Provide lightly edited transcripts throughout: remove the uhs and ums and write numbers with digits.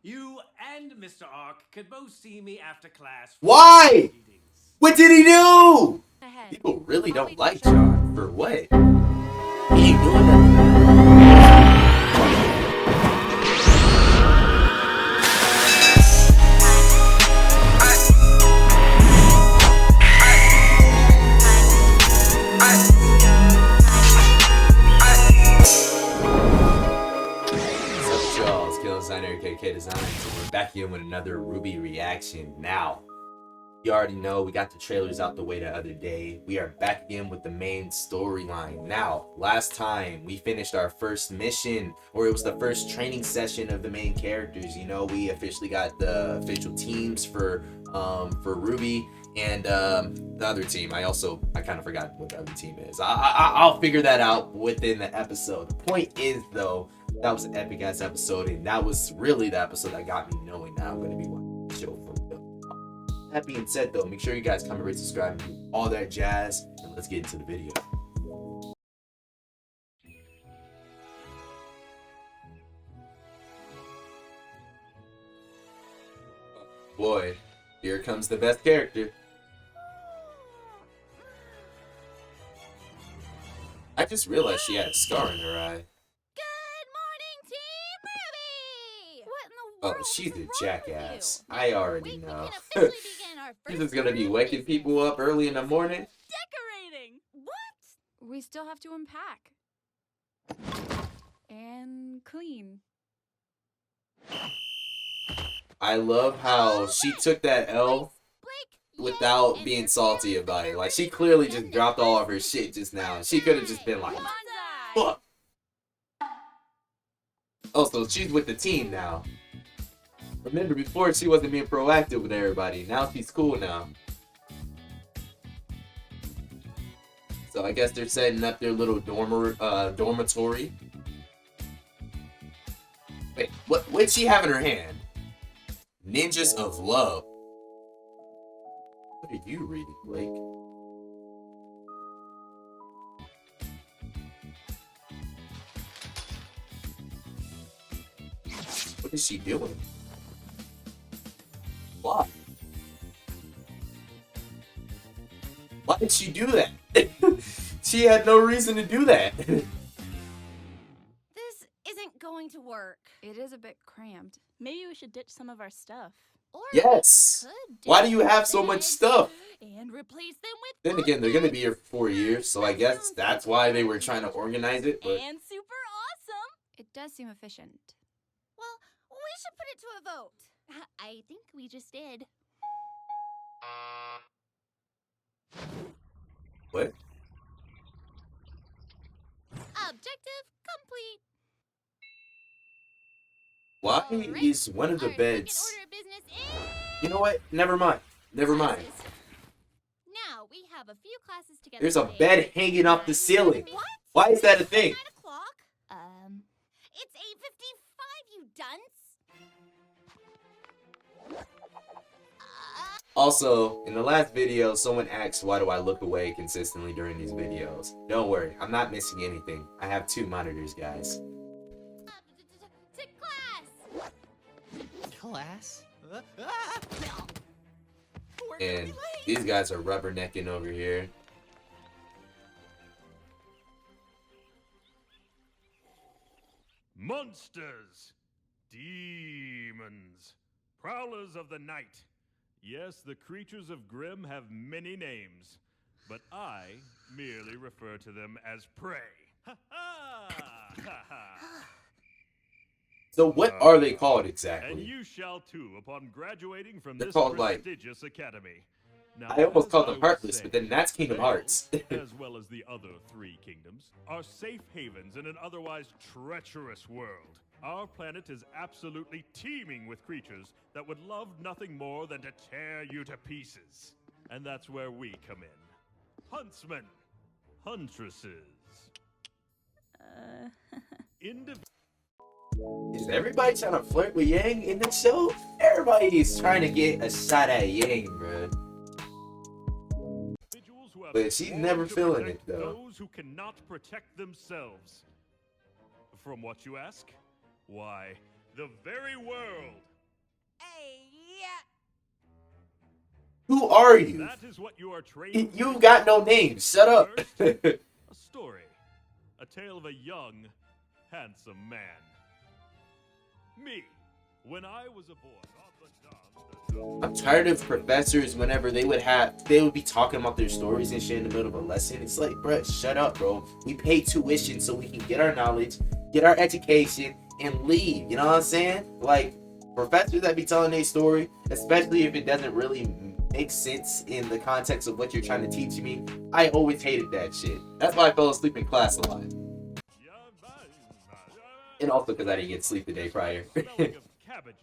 You and Mr. Ark could both see me after class. Why? What did he do? People really don't like John. For what? He ain't doing nothing. KDeezyHDeezy, so we're back here with another Rwby reaction. Now, you already know we got the trailers out the way the other day. We are back again with the main storyline. Now, last time we finished our first mission, or it was the first training session of the main characters. You know, we officially got the official teams for Rwby and the other team. I kind of forgot what the other team is. I'll figure that out within the episode. The point is though, that was an epic ass episode, and that was really the episode that got me knowing that I'm going to be watching the show for real. That being said though, make sure you guys comment, rate, subscribe, and do all that jazz, and let's get into the video. Boy, here comes the best character. I just realized she had a scar in her eye. Oh, she's a jackass. I already know. She's just gonna be waking people up early in the morning. Decorating! What? We still have to unpack. And clean. I love how she took that L without being salty about it. Like, she clearly just dropped all of her shit just now. She could have just been like, fuck. Oh, so she's with the team now. Remember, before she wasn't being proactive with everybody. Now she's cool now. So I guess they're setting up their little dormitory. Wait, what'd she have in her hand? Ninjas of Love. What are you reading, Blake? What is she doing? Why? Why did she do that? She had no reason to do that. This isn't going to work. It is a bit cramped. Maybe we should ditch some of our stuff. Or yes. Why do you have so much stuff? And replace them with then again, they're gonna be here for 4 years, so I guess that's why they were trying to organize it. But and super awesome. It does seem efficient. Well, we should put it to a vote. I think we just did. What? Objective complete. Why is one of the beds? You know what? Never mind. Never mind. Now we have a few classes together. There's a bed hanging off the ceiling. What? Why is that a thing? 9 o'clock? It's 8:55, you dunce. Also, in the last video, someone asked why do I look away consistently during these videos. Don't worry, I'm not missing anything. I have 2 monitors, guys. To class. Class? And these guys are rubbernecking over here. Monsters, demons, prowlers of the night. Yes, the creatures of Grimm have many names, but I merely refer to them as prey. Ha ha! Ha ha! So what are they called exactly? And you shall too upon graduating from They're this called, prestigious academy. Now, I almost as called them I was Heartless, saying, but then that's Kingdom they, Hearts. as well as the other 3 kingdoms, are safe havens in an otherwise treacherous world. Our planet is absolutely teeming with creatures that would love nothing more than to tear you to pieces. And that's where we come in. Huntsmen. Huntresses. Is everybody trying to flirt with Yang in the show? Everybody's trying to get a shot at Yang, bro. But she's never feeling it, though. Those who cannot protect themselves. From what you ask? Why, the very world. Hey, yeah. Who are you? That is what you are trained. You got no name. Shut up. First, a story. A tale of a young, handsome man. Me, when I was a boy. I'm tired of professors whenever they would be talking about their stories and shit in the middle of a lesson. It's like, bruh, shut up, bro. We pay tuition so we can get our knowledge, get our education, and leave. You know what I'm saying? Like, professors that be telling their story, especially if it doesn't really make sense in the context of what you're trying to teach me, I always hated that shit. That's why I fell asleep in class a lot. And also because I didn't get sleep the day prior. Smelling of cabbages.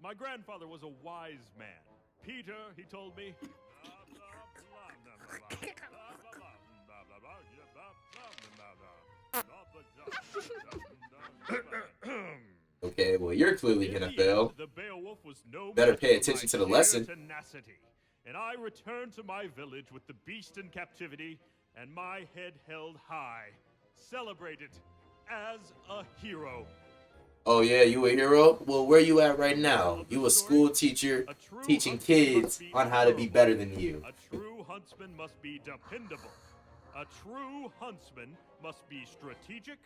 My grandfather was a wise man. Peter, he told me. Okay, well, you're clearly gonna fail. The Beowulf was no Better match pay for attention my to the sheer lesson. tenacity. And I returned to my village with the beast in captivity and my head held high, celebrated as a hero. Oh yeah, you a hero? Well, where you at right now? You a school teacher teaching kids on how to be better than you. A true huntsman must be dependable. A true huntsman must be strategic,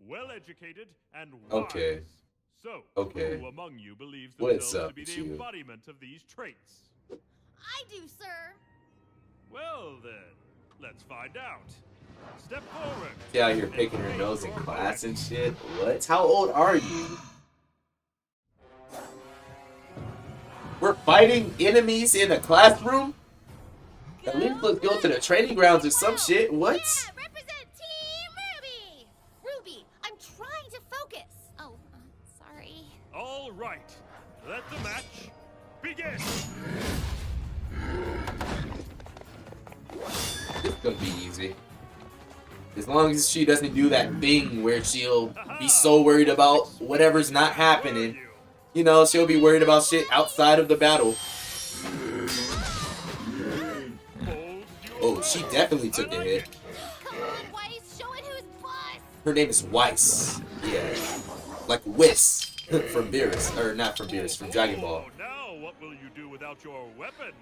well-educated, and wise. Okay. So, Okay. who among you believes What's themselves up to be with the you? embodiment of these traits? I do, sir. Well then, let's find out. Step forward. She out here picking her nose in class and shit. What? How old are you? We're fighting enemies in a classroom? At least let's go to the training grounds or some shit. What? Yeah, represent Team Rooby. Rooby, I'm trying to focus. Oh, sorry. All right, let the match begin. It's gonna be easy. As long as she doesn't do that thing where she'll be so worried about whatever's not happening. You know, she'll be worried about shit outside of the battle. Oh, she definitely took a hit. Come on, Weiss, show it who's boss. Her name is Weiss. Yeah. Like Whis from Beerus. Or not from Beerus, from Dragon Ball. Oh, now what will you do without your weapon?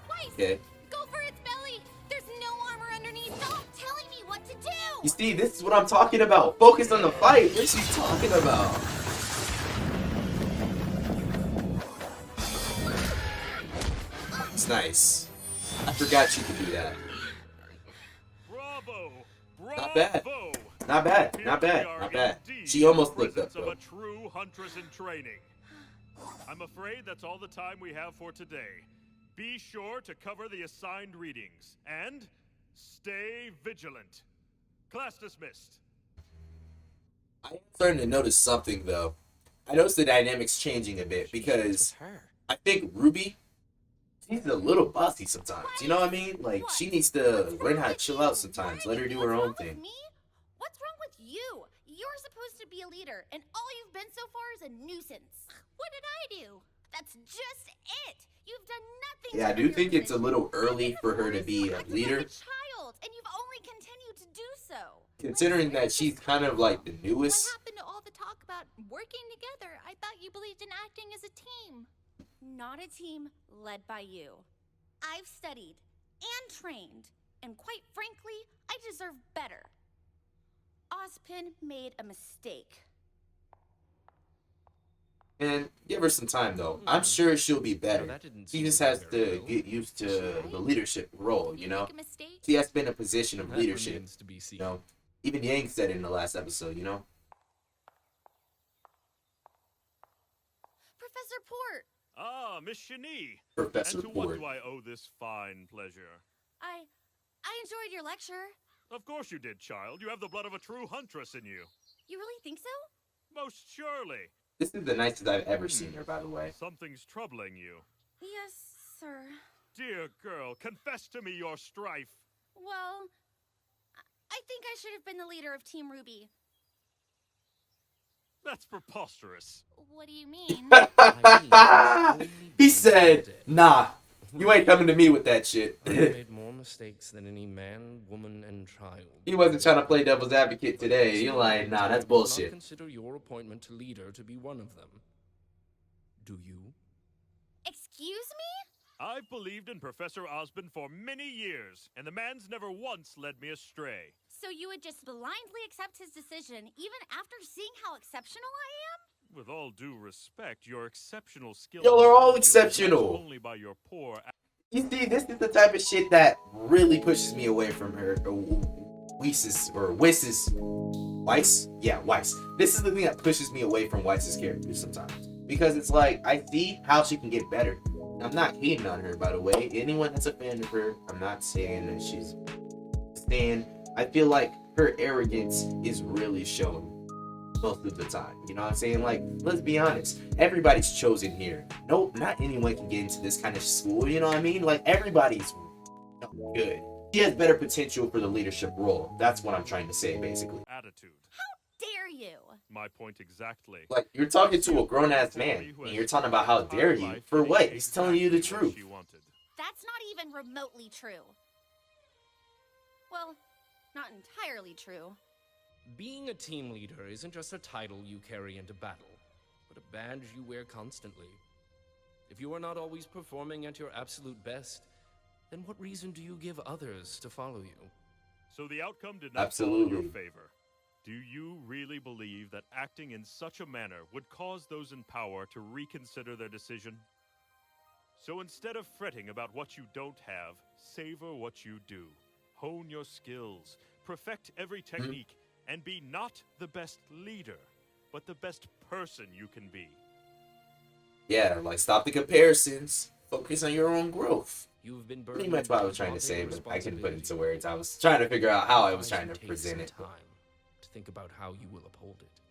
Weiss, Okay. go for its belly. There's no armor underneath. Stop telling me what to do. You see, this is what I'm talking about. Focus on the fight. What is she talking about? It's nice. I forgot you could do that. Bravo! Not bad. Bravo! Not bad. Here Not we bad. are Not bad. indeed She almost in the looked up, presence of though. a true huntress in training. I'm afraid that's all the time we have for today. Be sure to cover the assigned readings and stay vigilant. Class dismissed. I'm starting to notice something, though. I noticed the dynamics changing a bit because I think Rwby, she's a little bossy sometimes. You know what I mean? Like, she needs to learn how to chill out sometimes. Let her do her own thing. Me? What's wrong with you? You're supposed to be a leader, and all you've been so far is a nuisance. What did I do? That's just it. You've done nothing. Yeah, I to do earn your think it's a position. little early You've for her to always be a acted leader, like a child, and you've only continued to do so. considering that she's kind of like the What newest. happened to all the talk about working together? I thought you believed in acting as a team. Not a team led by you. I've studied and trained, and quite frankly, I deserve better. Ozpin made a mistake. And give her some time, though. I'm sure she'll be better. She just has to get used to the leadership role, you know? Make a mistake? She has been in a position of That leadership, remains to be you seen. know? Even Yang said it in the last episode, you know? Professor Port, Ah, Miss Shani. Professor And to what Ford. do I owe this fine pleasure? I enjoyed your lecture. Of course you did, child. You have the blood of a true huntress in you. You really think so? Most surely. This is the nicest I've ever seen her, by the way. Something's troubling you. Yes, sir. Dear girl, confess to me your strife. Well, I think I should have been the leader of Team Rwby. That's preposterous. What do you mean? He said, nah, You ain't coming to me with that shit. I made more mistakes than any man, woman, and child. He wasn't trying to play devil's advocate today. He like, nah, that's I bullshit. consider your appointment to leader to be one of them. Do you? Excuse me? I've believed in Professor Osmond for many years, and the man's never once led me astray. So you would just blindly accept his decision, even after seeing how exceptional I am? With all due respect, your exceptional skill. Y'all are all is exceptional. only by your poor. You see, this is the type of shit that really pushes me away from her. Weiss. Yeah, Weiss. This is the thing that pushes me away from Weiss's character sometimes. Because it's like, I see how she can get better. I'm not hating on her, by the way. Anyone that's a fan of her, I'm not saying that she's saying. I feel like her arrogance is really shown most of the time. You know what I'm saying? Like, let's be honest. Everybody's chosen here. No, not anyone can get into this kind of school. You know what I mean? Like, everybody's good. She has better potential for the leadership role. That's what I'm trying to say, basically. Attitude. Dare you? My point exactly. Like, you're talking to a grown-ass man, and you're talking about how dare you. For what? He's telling you the truth. That's not even remotely true. Well, not entirely true. Being a team leader isn't just a title you carry into battle, but a badge you wear constantly. If you are not always performing at your absolute best, then what reason do you give others to follow you? So the outcome did not fall in your favor. Do you really believe that acting in such a manner would cause those in power to reconsider their decision? So instead of fretting about what you don't have, savor what you do. Hone your skills, perfect every technique, and be not the best leader, but the best person you can be. Yeah, like, stop the comparisons. Focus on your own growth. You've been Pretty much what I was trying to say, but I couldn't put it into words. I was trying to figure out how I was trying to present it. Time to think about how you will uphold it.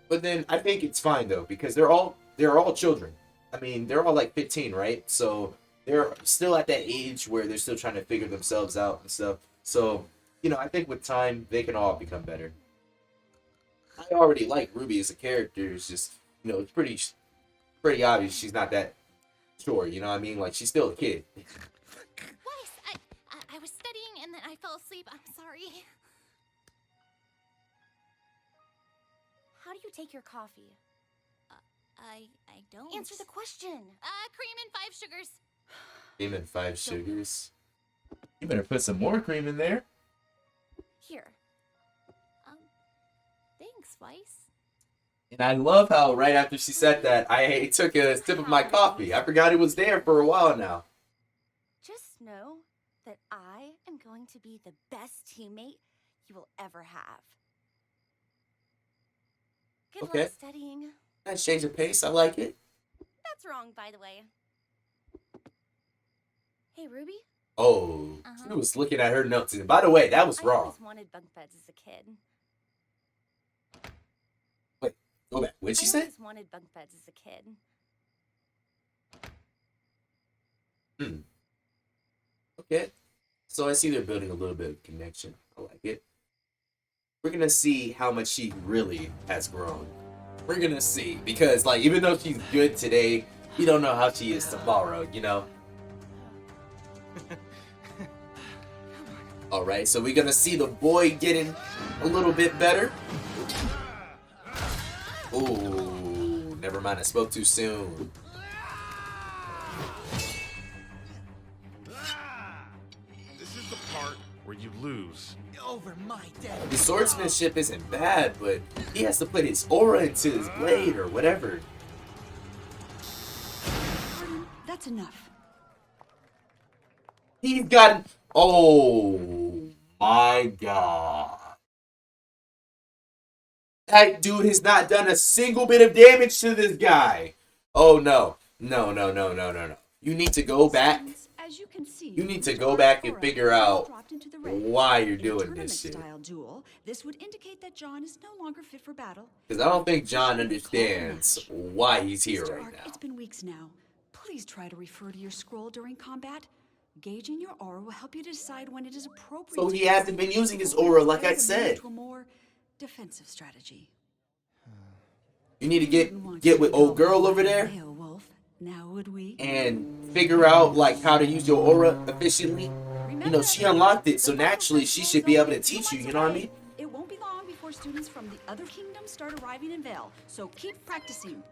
But then I think it's fine though, because they're all children. I mean, they're all like 15, right? So they're still at that age where they're still trying to figure themselves out and stuff. So, you know, I think with time they can all become better. I already like Rwby as a character. It's just, you know, it's pretty obvious she's not that sure. You know what I mean? Like, she's still a kid. Weiss, I was studying and then I fell asleep. I'm sorry. How do you take your coffee? I don't. Answer the question. Cream and 5 sugars. Cream and 5 sugars? You better put some more cream in there. Here. Thanks, Weiss. And I love how right after she said that, I took a sip of my coffee. I forgot it was there for a while now. Just know that I am going to be the best teammate you will ever have. Good luck studying. Nice change of pace. I like it. That's wrong, by the way. Hey, Rwby? Oh, she was looking at her notes. And by the way, that was wrong. I always wanted bunk beds as a kid. Wait, go back. What did she say? I always wanted bunk beds as a kid. Okay. So I see they're building a little bit of connection. I like it. We're going to see how much she really has grown. We're going to see. Because, like, even though she's good today, we don't know how she is tomorrow, you know? Alright, so we're going to see the boy getting a little bit better. Ooh, never mind. I spoke too soon. This is the part where you lose. Over my dead. The swordsmanship isn't bad, but he has to put his aura into his blade or whatever. That's enough. He's gotten... Oh my god. That dude has not done a single bit of damage to this guy. Oh no. No. You need to go back. As you can see, You need to go back and figure out why you're doing this shit. Duel, this would indicate that John is no longer fit for battle. Because I don't think John understands why he's here Mr. right Ark, now. it's been weeks now. Please try to refer to your scroll during combat. Gauging your aura will help you decide when it is appropriate. So he hasn't been using his aura like I said. To a more defensive strategy. You need to Wouldn't want get you with to old go girl over there Beowulf, now would we? and figure out like how to use your aura efficiently. You know, she unlocked it, so naturally she should be able to teach you, you know what I mean? It won't be long before students from the other kingdoms start arriving in Vale, so keep practicing.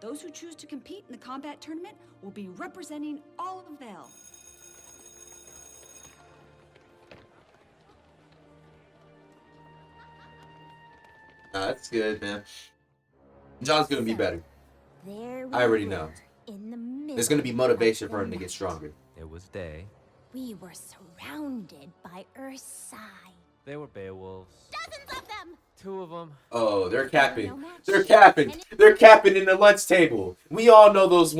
Those who choose to compete in the combat tournament will be representing all of Vale. That's good, man. John's gonna be better. There I already we know. were, in the middle There's gonna be of motivation the for him to night. get stronger. It was day. We were surrounded by Ursai. They were Beowulfs. Dozens of them! 2 of them. Oh, they're capping. No match. They're capping. They're capping in the lunch table. We all know those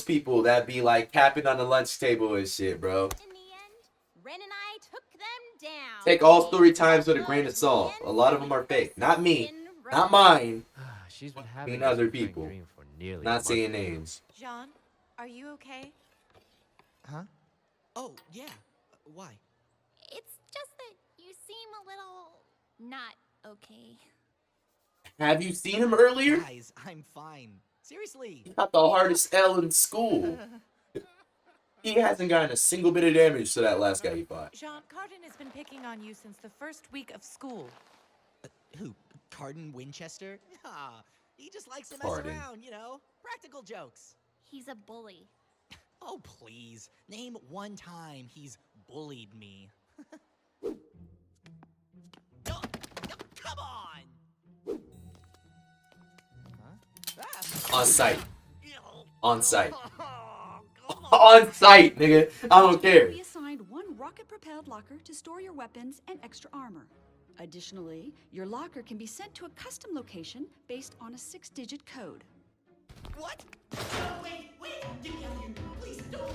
people that be like capping on the lunch table and shit, bro. In the end, Ren and I took them down. Take all story times with a grain of salt. A lot of them are fake. Not me. Not mine. She's been I having mean this other recurring people. dream for nearly a Not month saying now. names. Jean, are you okay? Huh? Oh, yeah. Why? It's just that you seem a little not okay. Have you seen him earlier? Guys, I'm fine. Seriously. He got the hardest L in school. He hasn't gotten a single bit of damage to that last guy he fought. Jean, Cardin has been picking on you since the first week of school. Who? Cardin Winchester? Nah, he just likes to mess Cardin. around, you know? Practical jokes. He's a bully. Oh, please. Name one time he's bullied me. No, come on! On site. Ew. On site. Oh, come on. On site, nigga. I don't care. Be assigned one rocket-propelled locker to store your weapons and extra armor. Additionally, your locker can be sent to a custom location based on a 6-digit code. What? No, wait, get me out of here. Please, don't.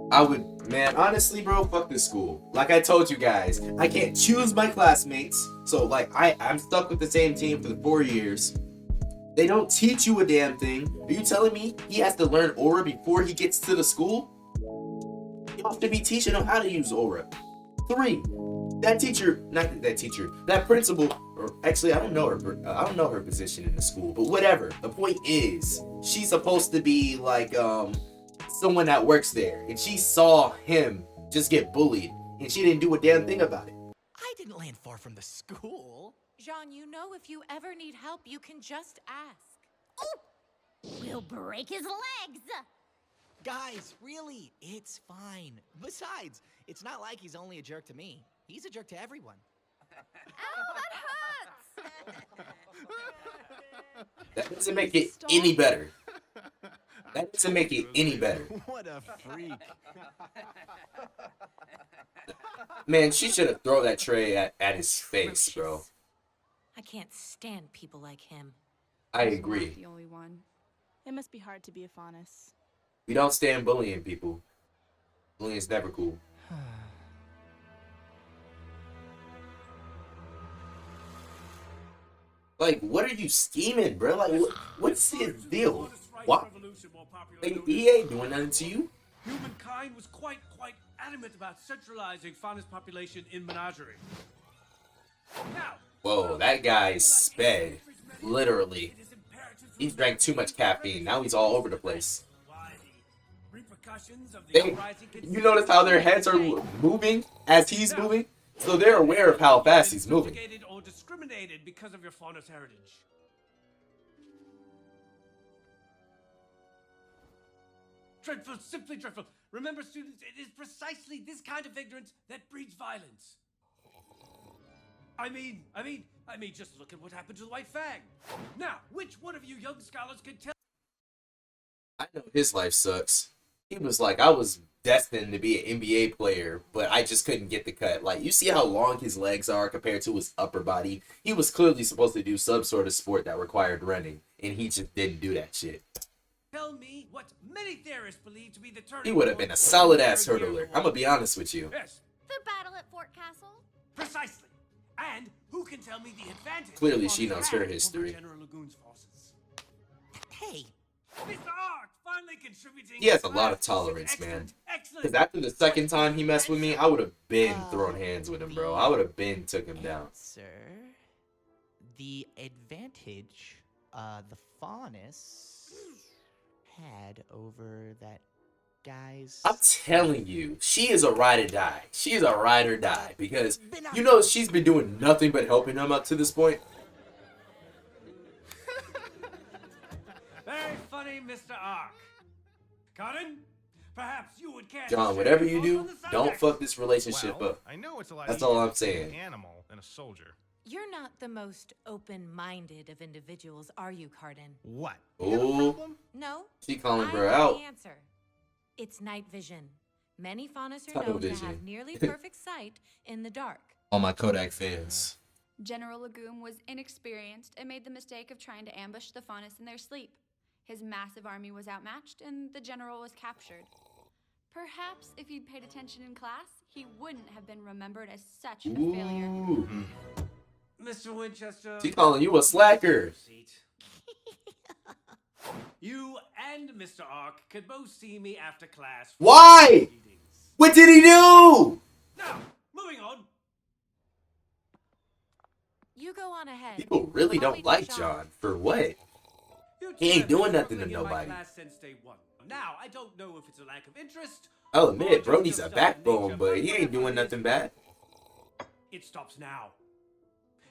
I would, man, honestly, bro, fuck this school. Like I told you guys, I can't choose my classmates. So, like, I'm stuck with the same team for the 4 years. They don't teach you a damn thing. Are you telling me he has to learn aura before he gets to the school? You have to be teaching him how to use aura. 3, that principal, or actually, I don't know her position in the school, but whatever. The point is, she's supposed to be like, someone that works there, and she saw him just get bullied, and she didn't do a damn thing about it. I didn't land far from the school. Jean, you know if you ever need help, you can just ask. We'll break his legs. Guys, really, it's fine. Besides, it's not like he's only a jerk to me. He's a jerk to everyone. Ow, that hurts. That doesn't make it any better. That doesn't make it any better. What a freak. Man, she should have thrown that tray at his face, bro. I can't stand people like him. I Not agree. the only one. It must be hard to be a faunus. We don't stand bullying people. Bullying's never cool. Like, what are you scheming, bro? Like, what's his deal? What? Like, he ain't doing nothing to you. Humankind was quite adamant about centralizing Fauna's population in menagerie. Now, Whoa, that guy sped. Literally. He drank too much caffeine. Now he's all over the place. You notice how their heads are moving as he's moving? So they're aware of how fast he's moving. Or discriminated because of your Fauna's heritage. Dreadful, simply dreadful. Remember, students, it is precisely this kind of ignorance that breeds violence. I mean, just look at what happened to the White Fang. Now, which one of you young scholars can tell? I know his life sucks. He was like, I was destined to be an NBA player, but I just couldn't get the cut. Like, you see how long his legs are compared to his upper body? He was clearly supposed to do some sort of sport that required running, and he just didn't do that shit. Tell me what many theorists believe to be the turning He would have been a solid-ass hurdler. I'm gonna be honest with you. Yes, The battle at Fort Castle. precisely. And who can tell me the advantage? Clearly she Fauna's knows her had over history. General Lagoon's forces? Hey, Mr. Ark, finally contributing. He has a lot of Excellent, tolerance, man. Excellent. Because after the second time he messed with me, I would have been throwing hands with him, bro. I would have been took him down. Sir, the advantage the Faunus had over that guy's... I'm telling you, she is a ride or die. She is a ride or die because you know she's been doing nothing but helping him up to this point. Very funny, Mr. Ark. Colin, perhaps you would catch John, whatever you do, don't fuck this relationship up. I know it's a lot That's easier all I'm to be saying. an animal than a soldier. You're not the most open-minded of individuals, are you, Cardin? What? Ooh, No. she calling I bro have out. the answer. It's night vision. Many Faunus are Tunnel known to vision. have nearly perfect sight in the dark. All my Kodak fans. General Legume was inexperienced and made the mistake of trying to ambush the Faunus in their sleep. His massive army was outmatched, and the general was captured. Perhaps if he'd paid attention in class, he wouldn't have been remembered as such a failure. Ooh. Mr. Winchester. She calling you a slacker. You and Mr. Ark could both see me after class. for Why? readings. What did he do? Now, moving on. You go on ahead. People really While we don't do like John. John. For what? You He ain't two doing have nothing to been struggling in my nobody. class since day one. Now, I don't know if it's a lack of interest. I'll or admit, bro just needs your a stubborn backbone, nature, but he ain't whatever doing it is, nothing bad. It stops now.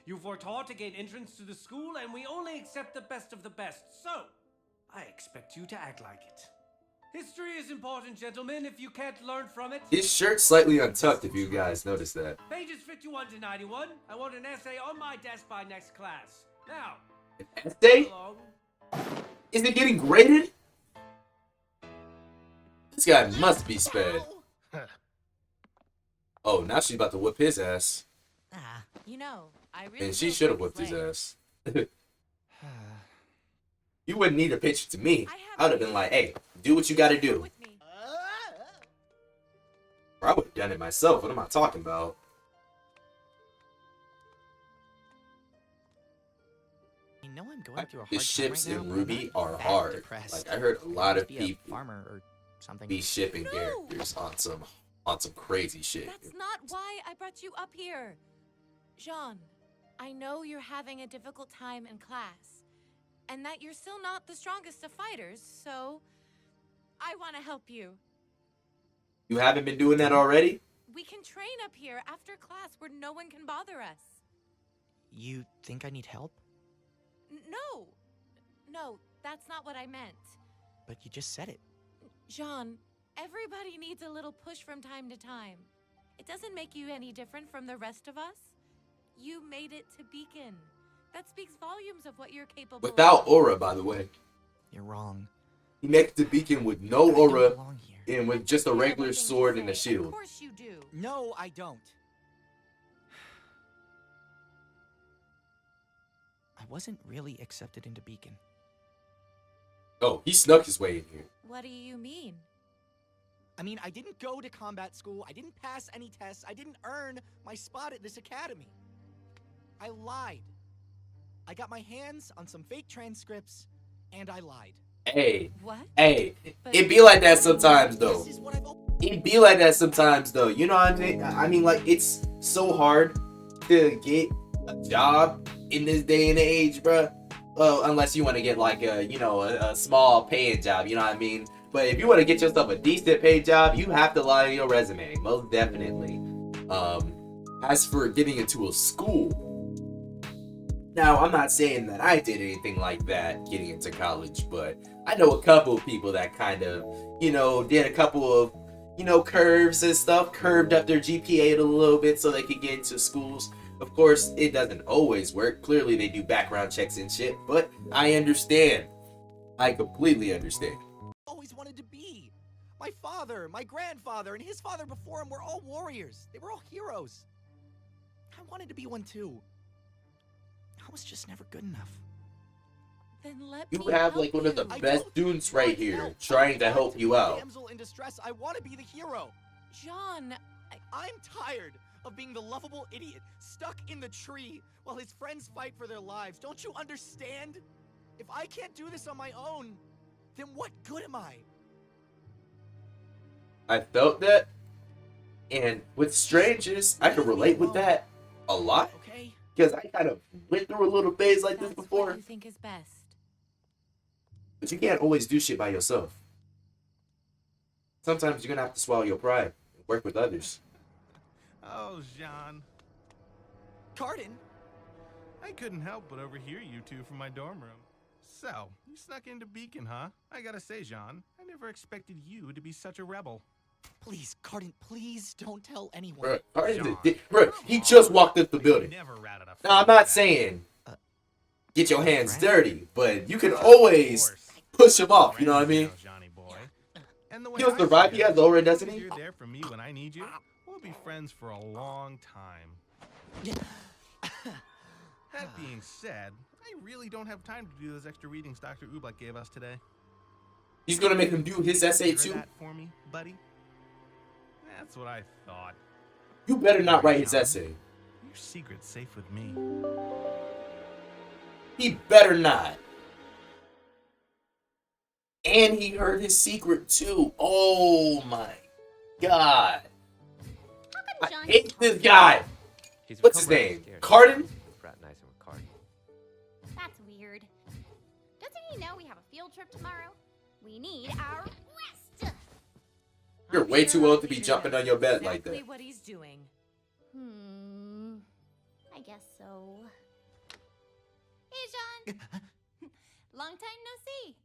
You foretaught to gain entrance to the school, and we only accept the best of the best. So, I expect you to act like it. History is important, gentlemen, if you can't learn from it. His shirt's slightly untucked, if you guys noticed that. Pages 51 to 91. I want an essay on my desk by next class. Now, Essay? along. Is it getting graded? This guy must be sped. Oh, now she's about to whip his ass. You know, I really And she feel should have Frank's whipped his late. ass. You wouldn't need a picture to me. I would have been like, hey, do what you gotta do. Or I would have done it myself. What am I talking about? I know I'm going through a hard The time ships right now, in but Rwby I'm are not hard. depressed. Like I heard a lot of Must be a people farmer or something. be shipping characters on some crazy shit. That's not why I brought you up here. Jean, I know you're having a difficult time in class, and that you're still not the strongest of fighters, so I want to help you. You haven't been doing that already? We can train up here after class where no one can bother us. You think I need help? No. No, that's not what I meant. But you just said it. Jean, everybody needs a little push from time to time. It doesn't make you any different from the rest of us. You made it to Beacon. That speaks volumes of what you're capable Without of. aura, by the way. You're wrong. He makes the beacon with no aura and with just a regular sword and a shield. Of course you do. No, I don't. I wasn't really accepted into Beacon. Oh, he snuck his way in here. What do you mean? I mean, I didn't go to combat school, I didn't pass any tests, I didn't earn my spot at this academy. I lied. I got my hands on some fake transcripts, and I lied. Hey. What? Hey. It be like that sometimes, though. It be like that sometimes, though. You know what I mean? I mean, like, it's so hard to get a job in this day and age, bruh. Unless you want to get, like, a small paying job, you know what I mean? But if you want to get yourself a decent paid job, you have to lie on your resume, most definitely. As for getting into a school, now, I'm not saying that I did anything like that getting into college, but I know a couple of people that kind of, did a couple of, curves and stuff, curved up their GPA a little bit so they could get into schools. Of course, it doesn't always work. Clearly, they do background checks and shit, but I understand. I completely understand. Always wanted to be. My father, my grandfather, and his father before him were all warriors. They were all heroes. I wanted to be one too. I was just never good enough. Then let You me have help like one of the you. best students right here trying to help you out. Damsel in distress, I want to be the hero. Jean, I'm tired of being the lovable idiot stuck in the tree while his friends fight for their lives. Don't you understand? If I can't do this on my own, then what good am I? I felt that, and with strangers, I can relate with that a lot. Okay. Because I kind of went through a little phase like this That's before. what you think is best. But you can't always do shit by yourself. Sometimes you're gonna have to swallow your pride and work with others. Oh, Jean. Carden? I couldn't help but overhear you two from my dorm room. So, you snuck into Beacon, huh? I gotta say, Jean, I never expected you to be such a rebel. Please, Carden, please don't tell anyone. Bro, Carden's a dick. Bro, he just walked up the building. Now, I'm not saying get your hands dirty, but you can always push him off, you know what I mean? He'll survive, he has Aura, doesn't he? You're there for me when I need you. We'll be friends for a long time. That being said, I really don't have time to do those extra readings Dr. Oobleck gave us today. He's gonna make him do his essay You heard too? that for me, buddy? That's what I thought. You better not write his essay. Your secret's safe with me. He better not. And he heard his secret too. Oh my god. I hate this guy. What's his name? Carden? Fraternizing with Carden. That's weird. Doesn't he know we have a field trip tomorrow? We need our rest. You're way too old to be jumping on your bed like that. Exactly what he's doing. I guess so. Hey, Jean. Long time no see.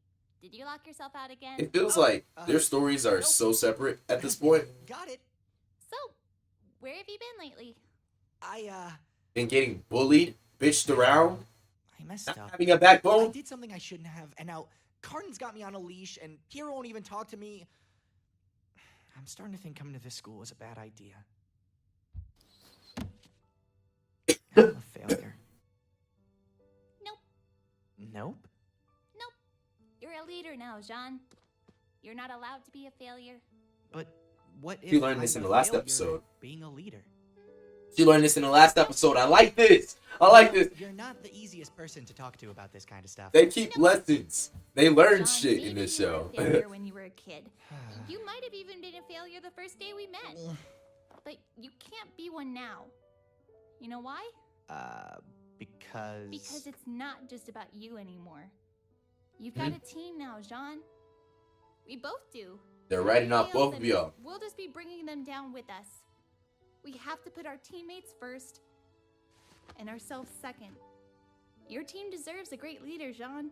Did you lock yourself out again? It feels like their stories are so separate at this point. Got it. So, where have you been lately? Been getting bullied, bitched around, I messed not up. having a I backbone. did something I shouldn't have, and now Carden's got me on a leash, and Kira won't even talk to me. I'm starting to think coming to this school is a bad idea. I'm a failure. Nope. Nope? Nope. You're a leader now, Jean. You're not allowed to be a failure. But what if You learned this I'm in a the last failure episode. Being a leader. You learned this in the last episode. I like this. I like this. You're not the easiest person to talk to about this kind of stuff. They keep lessons. They learn Jean, shit maybe in this you were show. a failure when you were a kid. You might have even been a failure the first day we met. But you can't be one now. You know why? Because... Because it's not just about you anymore. You've got a team now, Jean. We both do. They're writing off Fail both of them, y'all. We'll just be bringing them down with us. We have to put our teammates first and ourselves second. Your team deserves a great leader, Jean.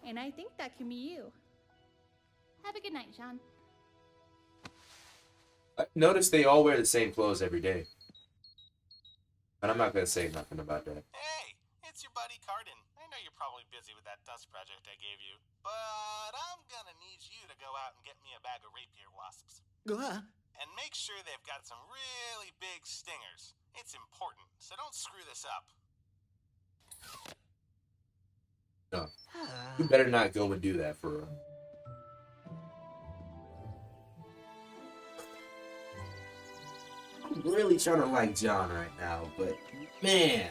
And I think that can be you. Have a good night, Jean. I noticed they all wear the same clothes every day. But I'm not gonna say nothing about that. Hey, it's your buddy Carden. I know you're probably busy with that dust project I gave you, but I'm gonna need you to go out and get me a bag of rapier wasps. And make sure they've got some really big stingers. It's important, so don't screw this up. No. You better not go and do that for real. I'm really trying to like John right now, but man.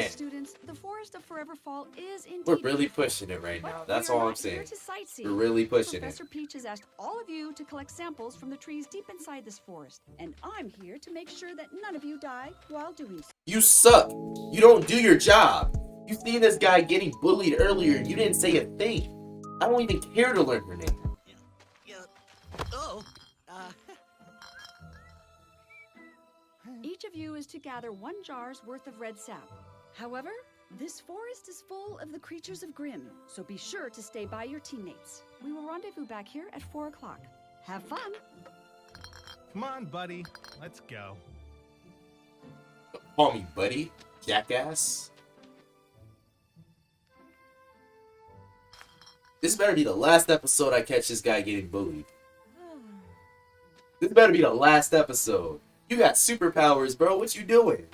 Students, the Forest of Forever Fall is indeed We're really beautiful, pushing it right but now. we That's are all I'm not here saying. to sightsee. We're really pushing it. Professor Peach has asked all of you to collect samples from the trees deep inside this forest, and I'm here to make sure that none of you die while doing so. You suck. You don't do your job. You seen this guy getting bullied earlier and you didn't say a thing. I don't even care to learn her name. Each of you is to gather 1 jar's worth of red sap. However, this forest is full of the creatures of Grimm, so be sure to stay by your teammates. We will rendezvous back here at 4 o'clock. Have fun! Come on, buddy. Let's go. Call me buddy, jackass. This better be the last episode I catch this guy getting bullied. This better be the last episode. You got superpowers, bro. What you doing?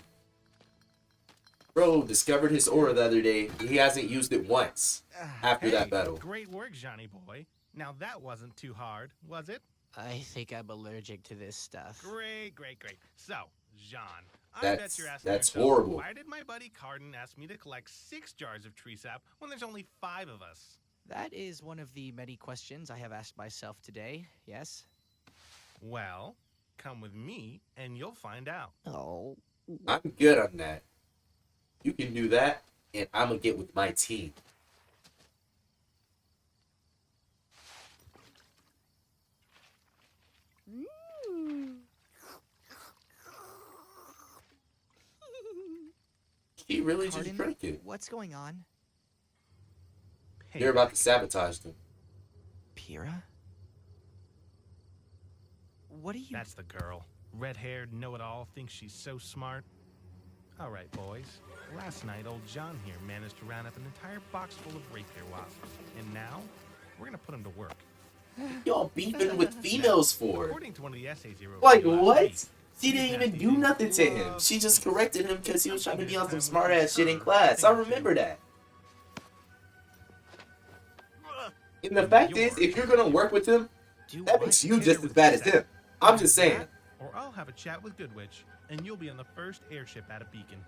Bro discovered his aura the other day. He hasn't used it once after that battle. Great work, Johnny boy. Now that wasn't too hard, was it? I think I'm allergic to this stuff. Great. So, Jean, I That's- bet you're asking that's yourself, horrible. why did my buddy Carden ask me to collect 6 jars of tree sap when there's only 5 of us? That is one of the many questions I have asked myself today, yes? Well, come with me and you'll find out. Oh. I'm good on that. You can do that, and I'm gonna get with my team. He really just drank it. What's going on? You're about to sabotage them. Pyrrha? What are you... That's the girl. Red-haired, know-it-all, thinks she's so smart. All right, boys. Last night, old John here managed to round up an entire box full of rapier wasps. And now, we're gonna put him to work. Y'all beefing with females for? According to one of the essays he wrote... Like, what? She didn't even do nothing to him. She just corrected him because he was trying to be on some smart-ass shit in class. I remember that. And the fact is, if you're gonna work with him, that makes you just as bad as him. I'm just saying. Or I'll have a chat with Goodwitch, and you'll be on the first airship out of Beacon.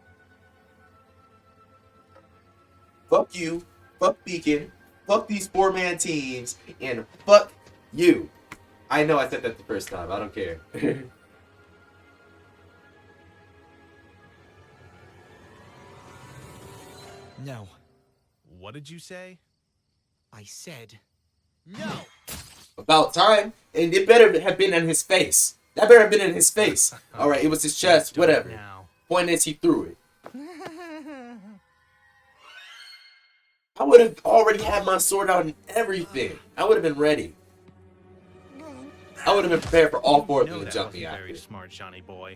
Fuck you. Fuck Beacon. Fuck these 4-man teams. And fuck you. I know I said that the first time. I don't care. No. What did you say? I said... No! About time. And it better have been in his face. That better have been in his face. Alright, it was his chest. Whatever. Point is, he threw it. I would have already had my sword out and everything. I would have been ready. I would have been prepared for all 4 of them to jump me out. Very smart, Johnny boy.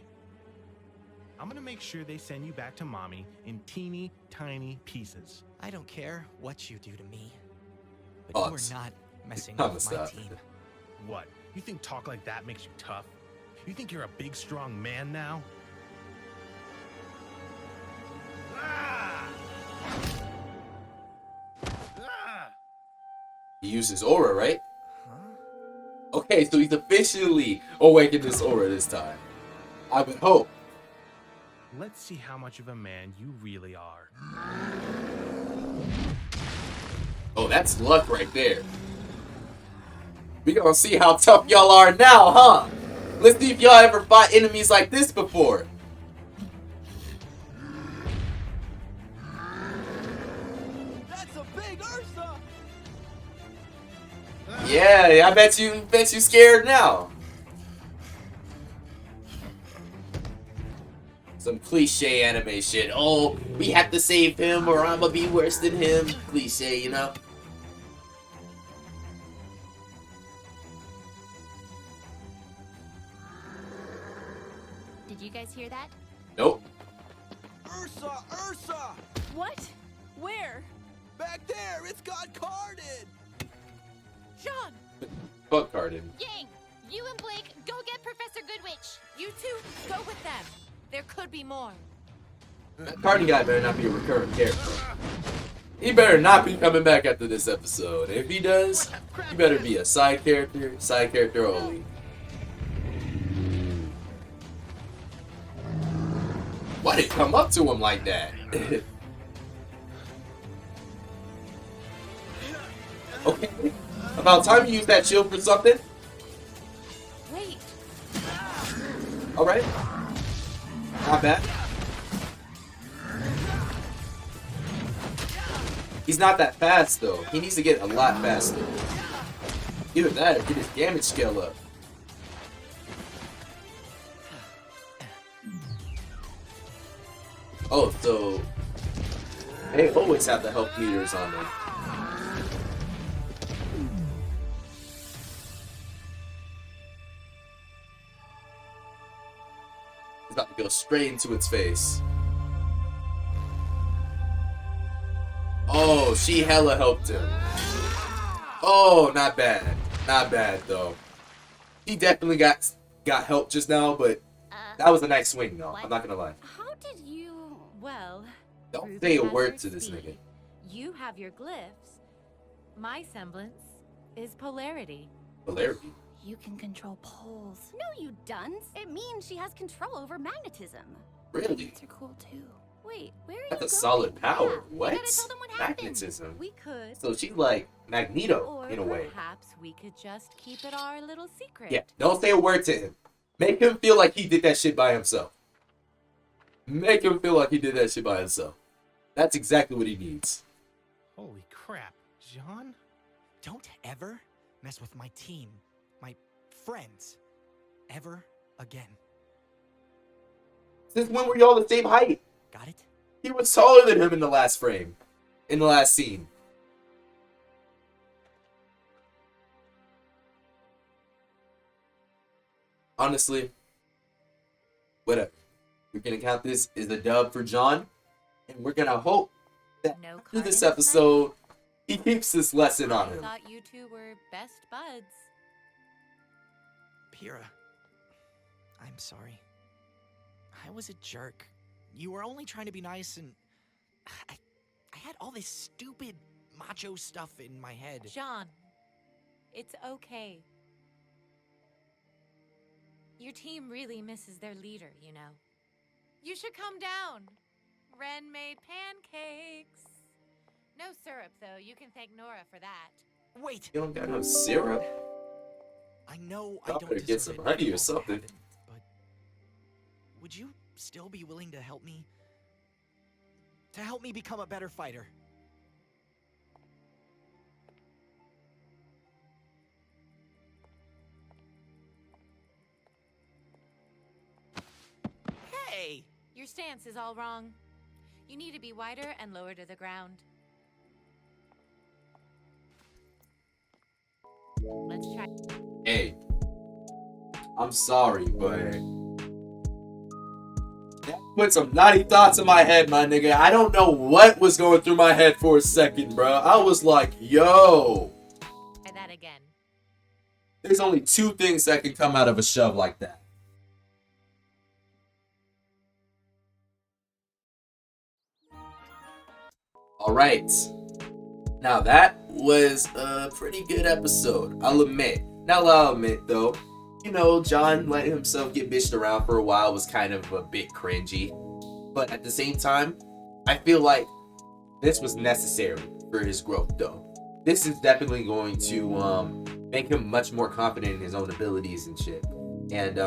I'm gonna make sure they send you back to mommy in teeny tiny pieces. I don't care what you do to me, but you are not messing with my team. What? You think talk like that makes you tough? You think you're a big, strong man now? He used his aura, right? Okay, so he's officially awakened his aura this time. I would hope. Let's see how much of a man you really are. Oh, that's luck right there. We gonna see how tough y'all are now, huh? Let's see if y'all ever fought enemies like this before. That's a big Ursa! Yeah, I bet you scared now. Some cliche anime shit. Oh, we have to save him or I'm gonna be worse than him. Cliche, you know? Did you guys hear that? Nope. Ursa! Ursa! What? Where? Back there! It's got carded! John! Fuck Cardin. Yang, you and Blake, go get Professor Goodwitch. You two, go with them. There could be more. That Cardin guy better not be a recurring character. He better not be coming back after this episode. If he does, he better be a side character only. Why did it come up to him like that? Okay. About time you use that shield for something. Wait. Alright. Not bad. He's not that fast though. He needs to get a lot faster. Either that or get his damage scale up. Oh, so they always have the health meters on them. He's about to go straight into its face. Oh, she hella helped him. Oh, not bad. Not bad though. He definitely got help just now, but that was a nice swing though. I'm not gonna lie. How did you... Well, Don't Rooster say a has word her to this speed. nigga. You have your glyphs. My semblance is polarity. Polarity. You can control poles. No, you dunce. It means she has control over magnetism. Really? Are cool too. Wait, where are you That's a going? solid power. Yeah, What? You gotta tell them what happened. Magnetism. We could. So she's like Magneto Or in a way. perhaps we could just keep it our little secret. Yeah, don't say a word to him. Make him feel like he did that shit by himself. Make him feel like he did that shit by himself. That's exactly what he needs. Holy crap, John? Don't ever mess with my team, my friends, ever again. Since when were y'all the same height? Got it? He was taller than him in the last frame. In the last scene. Honestly, whatever. We're gonna count this as a dub for John. And we're gonna hope that after this episode, he keeps this lesson on I him. thought you two were best buds. Pyrrha, I'm sorry. I was a jerk. You were only trying to be nice, and I had all this stupid macho stuff in my head. John, it's okay. Your team really misses their leader, you know. You should come down. Ren made pancakes. No syrup, though. You can thank Nora for that. Wait! You don't got no syrup? I know I Y'all don't better get deserve some it honey or all to something. happen, but would you still be willing to help me? To help me become a better fighter? Hey! Your stance is all wrong. You need to be wider and lower to the ground. Let's try. Hey, I'm sorry, but that put some naughty thoughts in my head, my nigga. I don't know what was going through my head for a second, bro. I was like, yo. Try that again. There's only two things that can come out of a shove like that. Alright. Now that was a pretty good episode, I'll admit. Now I'll admit though, you know, John letting himself get bitched around for a while was kind of a bit cringy. But at the same time, I feel like this was necessary for his growth though. This is definitely going to make him much more confident in his own abilities and shit. And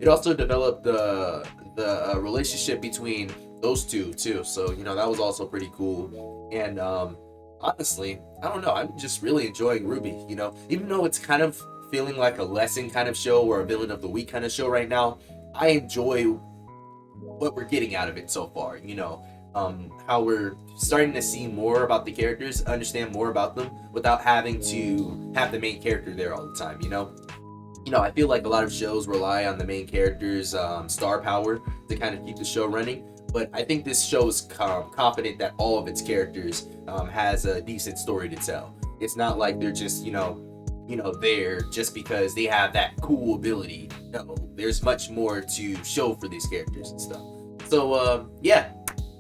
it also developed the relationship between those two too. So, you know, that was also pretty cool. And honestly, I don't know, I'm just really enjoying Rwby, you know, even though it's kind of feeling like a lesson kind of show or a villain of the week kind of show right now. I enjoy what we're getting out of it so far, you know, how we're starting to see more about the characters, understand more about them without having to have the main character there all the time, you know. I feel like a lot of shows rely on the main character's star power to kind of keep the show running. But I think this show is confident that all of its characters has a decent story to tell. It's not like they're just, you know, there just because they have that cool ability. No, there's much more to show for these characters and stuff. So, yeah,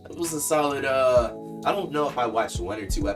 it was a solid, I don't know if I watched 1 or 2 episodes.